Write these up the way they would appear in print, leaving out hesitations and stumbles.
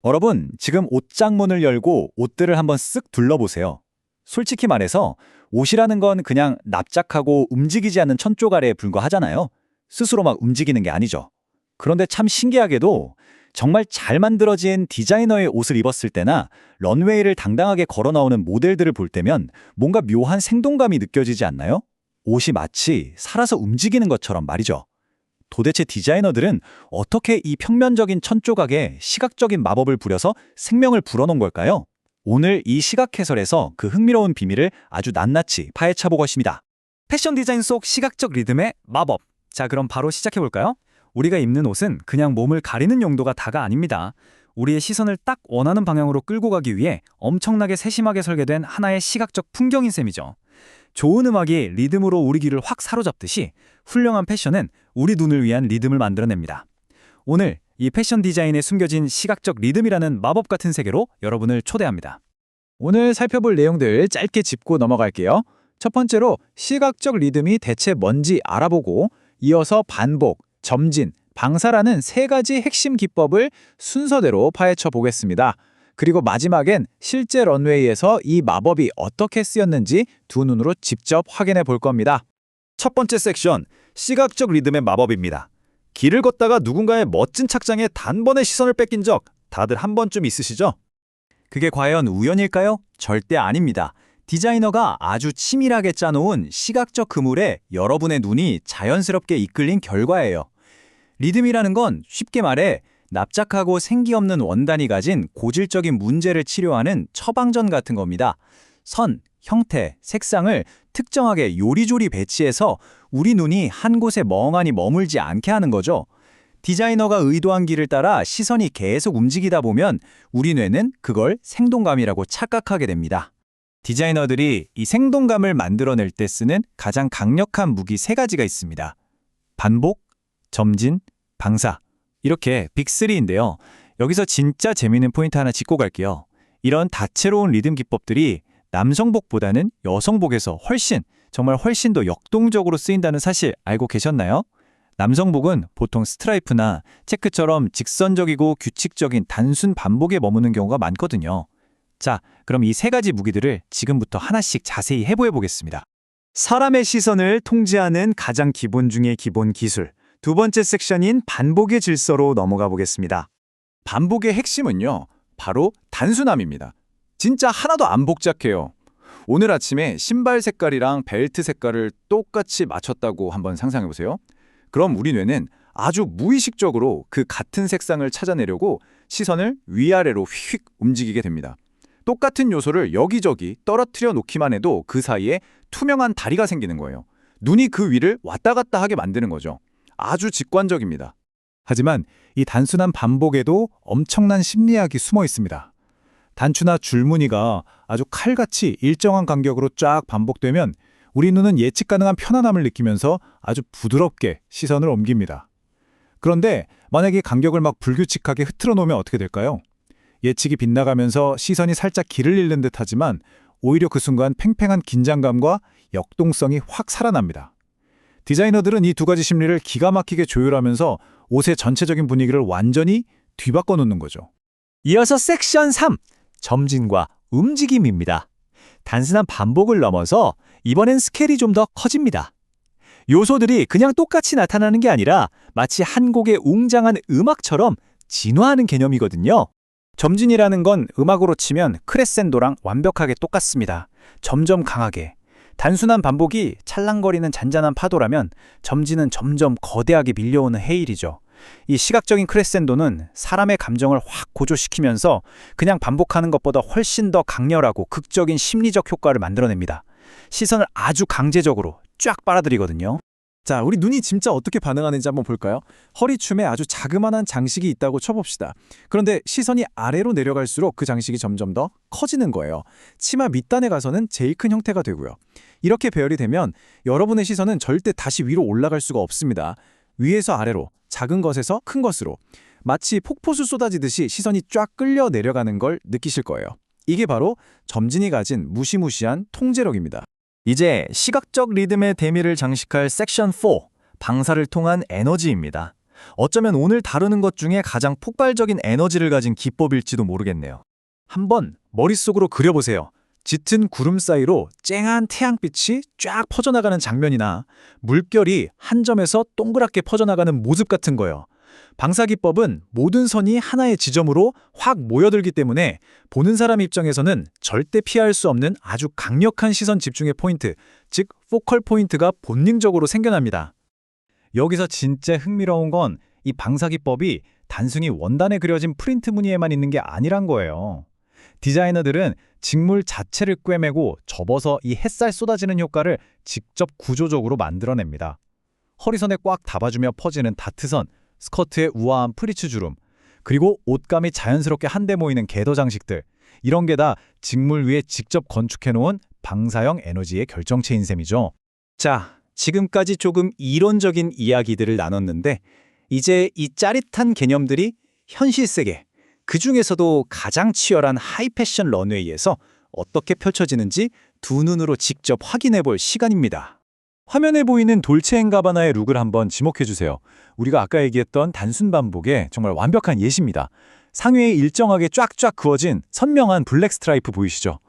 여러분, 지금 옷장문을 열고 옷들을 한번 쓱 둘러보세요. 솔직히 말해서 옷이라는 건 그냥 납작하고 움직이지 않는 천쪽 아래에 불과하잖아요. 스스로 막 움직이는 게 아니죠. 그런데 참 신기하게도 정말 잘 만들어진 디자이너의 옷을 입었을 때나 런웨이를 당당하게 걸어 나오는 모델들을 볼 때면 뭔가 묘한 생동감이 느껴지지 않나요? 옷이 마치 살아서 움직이는 것처럼 말이죠. 도대체 디자이너들은 어떻게 이 평면적인 천조각에 시각적인 마법을 부려서 생명을 불어넣은 걸까요? 오늘 이 시각 해설에서 그 흥미로운 비밀을 아주 낱낱이 파헤쳐 보겠습니다. 패션 디자인 속 시각적 리듬의 마법. 자, 그럼 바로 시작해 볼까요? 우리가 입는 옷은 그냥 몸을 가리는 용도가 다가 아닙니다. 우리의 시선을 딱 원하는 방향으로 끌고 가기 위해 엄청나게 세심하게 설계된 하나의 시각적 풍경인 셈이죠. 좋은 음악이 리듬으로 우리 귀를 확 사로잡듯이 훌륭한 패션은 우리 눈을 위한 리듬을 만들어냅니다. 오늘 이 패션 디자인에 숨겨진 시각적 리듬이라는 마법 같은 세계로 여러분을 초대합니다. 오늘 살펴볼 내용들 짧게 짚고 넘어갈게요. 첫 번째로 시각적 리듬이 대체 뭔지 알아보고 이어서 반복, 점진, 방사라는 세 가지 핵심 기법을 순서대로 파헤쳐 보겠습니다. 그리고 마지막엔 실제 런웨이에서 이 마법이 어떻게 쓰였는지 두 눈으로 직접 확인해 볼 겁니다. 첫 번째 섹션, 시각적 리듬의 마법입니다. 길을 걷다가 누군가의 멋진 착장에 단번에 시선을 뺏긴 적 다들 한 번쯤 있으시죠? 그게 과연 우연일까요? 절대 아닙니다. 디자이너가 아주 치밀하게 짜놓은 시각적 그물에 여러분의 눈이 자연스럽게 이끌린 결과예요. 리듬이라는 건 쉽게 말해 납작하고 생기 없는 원단이 가진 고질적인 문제를 치료하는 처방전 같은 겁니다. 선, 형태, 색상을 특정하게 요리조리 배치해서 우리 눈이 한 곳에 멍하니 머물지 않게 하는 거죠. 디자이너가 의도한 길을 따라 시선이 계속 움직이다 보면 우리 뇌는 그걸 생동감이라고 착각하게 됩니다. 디자이너들이 이 생동감을 만들어낼 때 쓰는 가장 강력한 무기 세 가지가 있습니다. 반복, 점진, 방사. 이렇게 빅3인데요. 여기서 진짜 재미있는 포인트 하나 짚고 갈게요. 이런 다채로운 리듬 기법들이 남성복보다는 여성복에서 정말 훨씬 더 역동적으로 쓰인다는 사실 알고 계셨나요? 남성복은 보통 스트라이프나 체크처럼 직선적이고 규칙적인 단순 반복에 머무는 경우가 많거든요. 자, 그럼 이 세 가지 무기들을 지금부터 하나씩 자세히 해보해 보겠습니다. 사람의 시선을 통제하는 가장 기본 중의 기본 기술. 두 번째 섹션인 반복의 질서로 넘어가 보겠습니다. 반복의 핵심은요, 바로 단순함입니다. 진짜 하나도 안 복잡해요. 오늘 아침에 신발 색깔이랑 벨트 색깔을 똑같이 맞췄다고 한번 상상해보세요. 그럼 우리 뇌는 아주 무의식적으로 그 같은 색상을 찾아내려고 시선을 위아래로 휙 움직이게 됩니다. 똑같은 요소를 여기저기 떨어뜨려 놓기만 해도 그 사이에 투명한 다리가 생기는 거예요. 눈이 그 위를 왔다 갔다 하게 만드는 거죠. 아주 직관적입니다. 하지만 이 단순한 반복에도 엄청난 심리학이 숨어 있습니다. 단추나 줄무늬가 아주 칼같이 일정한 간격으로 쫙 반복되면 우리 눈은 예측 가능한 편안함을 느끼면서 아주 부드럽게 시선을 옮깁니다. 그런데 만약에 간격을 막 불규칙하게 흐트러 놓으면 어떻게 될까요? 예측이 빗나가면서 시선이 살짝 길을 잃는 듯하지만 오히려 그 순간 팽팽한 긴장감과 역동성이 확 살아납니다. 디자이너들은 이 두 가지 심리를 기가 막히게 조율하면서 옷의 전체적인 분위기를 완전히 뒤바꿔 놓는 거죠. 이어서 섹션 3, 점진과 움직임입니다. 단순한 반복을 넘어서 이번엔 스케일이 좀 더 커집니다. 요소들이 그냥 똑같이 나타나는 게 아니라 마치 한 곡의 웅장한 음악처럼 진화하는 개념이거든요. 점진이라는 건 음악으로 치면 크레센도랑 완벽하게 똑같습니다. 점점 강하게. 단순한 반복이 찰랑거리는 잔잔한 파도라면 점진은 점점 거대하게 밀려오는 헤일이죠. 이 시각적인 크레센도는 사람의 감정을 확 고조시키면서 그냥 반복하는 것보다 훨씬 더 강렬하고 극적인 심리적 효과를 만들어냅니다. 시선을 아주 강제적으로 쫙 빨아들이거든요. 자, 우리 눈이 진짜 어떻게 반응하는지 한번 볼까요? 허리춤에 아주 자그마한 장식이 있다고 쳐봅시다. 그런데 시선이 아래로 내려갈수록 그 장식이 점점 더 커지는 거예요. 치마 밑단에 가서는 제일 큰 형태가 되고요. 이렇게 배열이 되면 여러분의 시선은 절대 다시 위로 올라갈 수가 없습니다. 위에서 아래로, 작은 것에서 큰 것으로 마치 폭포수 쏟아지듯이 시선이 쫙 끌려 내려가는 걸 느끼실 거예요. 이게 바로 점진이 가진 무시무시한 통제력입니다. 이제 시각적 리듬의 대미를 장식할 섹션 4, 방사를 통한 에너지입니다. 어쩌면 오늘 다루는 것 중에 가장 폭발적인 에너지를 가진 기법일지도 모르겠네요. 한번 머릿속으로 그려보세요. 짙은 구름 사이로 쨍한 태양빛이 쫙 퍼져나가는 장면이나 물결이 한 점에서 동그랗게 퍼져나가는 모습 같은 거요. 방사기법은 모든 선이 하나의 지점으로 확 모여들기 때문에 보는 사람 입장에서는 절대 피할 수 없는 아주 강력한 시선 집중의 포인트, 즉 포컬 포인트가 본능적으로 생겨납니다. 여기서 진짜 흥미로운 건 이 방사기법이 단순히 원단에 그려진 프린트 무늬에만 있는 게 아니란 거예요. 디자이너들은 직물 자체를 꿰매고 접어서 이 햇살 쏟아지는 효과를 직접 구조적으로 만들어냅니다. 허리선에 꽉 잡아주며 퍼지는 다트선, 스커트의 우아한 프리츠 주름, 그리고 옷감이 자연스럽게 한데 모이는 궤도 장식들, 이런 게 다 직물 위에 직접 건축해놓은 방사형 에너지의 결정체인 셈이죠. 자, 지금까지 조금 이론적인 이야기들을 나눴는데 이제 이 짜릿한 개념들이 현실 세계, 그 중에서도 가장 치열한 하이패션 런웨이에서 어떻게 펼쳐지는지 두 눈으로 직접 확인해 볼 시간입니다. 화면에 보이는 돌체앤가바나의 룩을 한번 지목해주세요. 우리가 아까 얘기했던 단순 반복의 정말 완벽한 예시입니다. 상의에 일정하게 쫙쫙 그어진 선명한 블랙 스트라이프 보이시죠?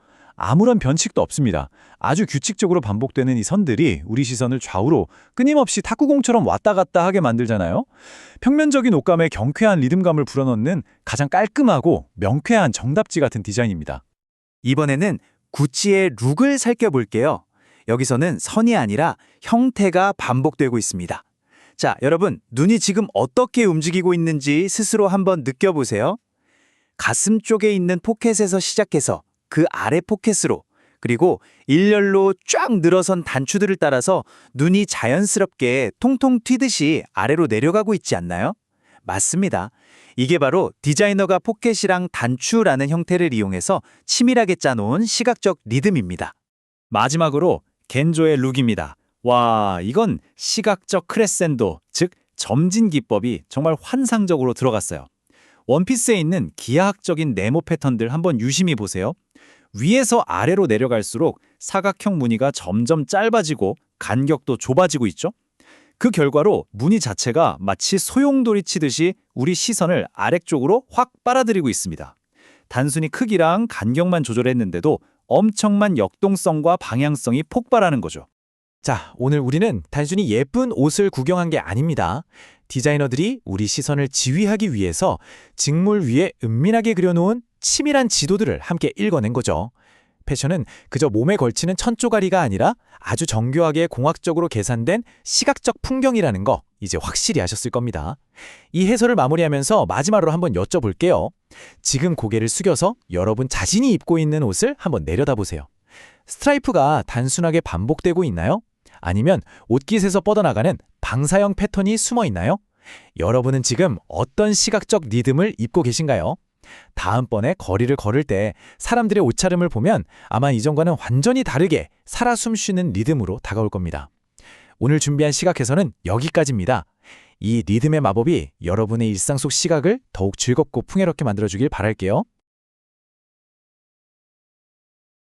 아무런 변칙도 없습니다. 아주 규칙적으로 반복되는 이 선들이 우리 시선을 좌우로 끊임없이 탁구공처럼 왔다 갔다 하게 만들잖아요. 평면적인 옷감에 경쾌한 리듬감을 불어넣는 가장 깔끔하고 명쾌한 정답지 같은 디자인입니다. 이번에는 구찌의 룩을 살펴볼게요. 여기서는 선이 아니라 형태가 반복되고 있습니다. 자, 여러분, 눈이 지금 어떻게 움직이고 있는지 스스로 한번 느껴보세요. 가슴 쪽에 있는 포켓에서 시작해서 그 아래 포켓으로, 그리고 일렬로 쫙 늘어선 단추들을 따라서 눈이 자연스럽게 통통 튀듯이 아래로 내려가고 있지 않나요? 맞습니다. 이게 바로 디자이너가 포켓이랑 단추라는 형태를 이용해서 치밀하게 짜놓은 시각적 리듬입니다. 마지막으로 겐조의 룩입니다. 와, 이건 시각적 크레센도, 즉 점진 기법이 정말 환상적으로 들어갔어요. 원피스에 있는 기하학적인 네모 패턴들 한번 유심히 보세요. 위에서 아래로 내려갈수록 사각형 무늬가 점점 짧아지고 간격도 좁아지고 있죠. 그 결과로 무늬 자체가 마치 소용돌이 치듯이 우리 시선을 아래쪽으로 확 빨아들이고 있습니다. 단순히 크기랑 간격만 조절했는데도 엄청난 역동성과 방향성이 폭발하는 거죠. 자, 오늘 우리는 단순히 예쁜 옷을 구경한 게 아닙니다. 디자이너들이 우리 시선을 지휘하기 위해서 직물 위에 은밀하게 그려놓은 치밀한 지도들을 함께 읽어낸 거죠. 패션은 그저 몸에 걸치는 천조가리가 아니라 아주 정교하게 공학적으로 계산된 시각적 풍경이라는 거 이제 확실히 아셨을 겁니다. 이 해설을 마무리하면서 마지막으로 한번 여쭤볼게요. 지금 고개를 숙여서 여러분 자신이 입고 있는 옷을 한번 내려다보세요. 스트라이프가 단순하게 반복되고 있나요? 아니면 옷깃에서 뻗어나가는 방사형 패턴이 숨어 있나요? 여러분은 지금 어떤 시각적 리듬을 입고 계신가요? 다음번에 거리를 걸을 때 사람들의 옷차림을 보면 아마 이전과는 완전히 다르게 살아 숨쉬는 리듬으로 다가올 겁니다. 오늘 준비한 시각해설은 여기까지입니다. 이 리듬의 마법이 여러분의 일상 속 시각을 더욱 즐겁고 풍요롭게 만들어주길 바랄게요.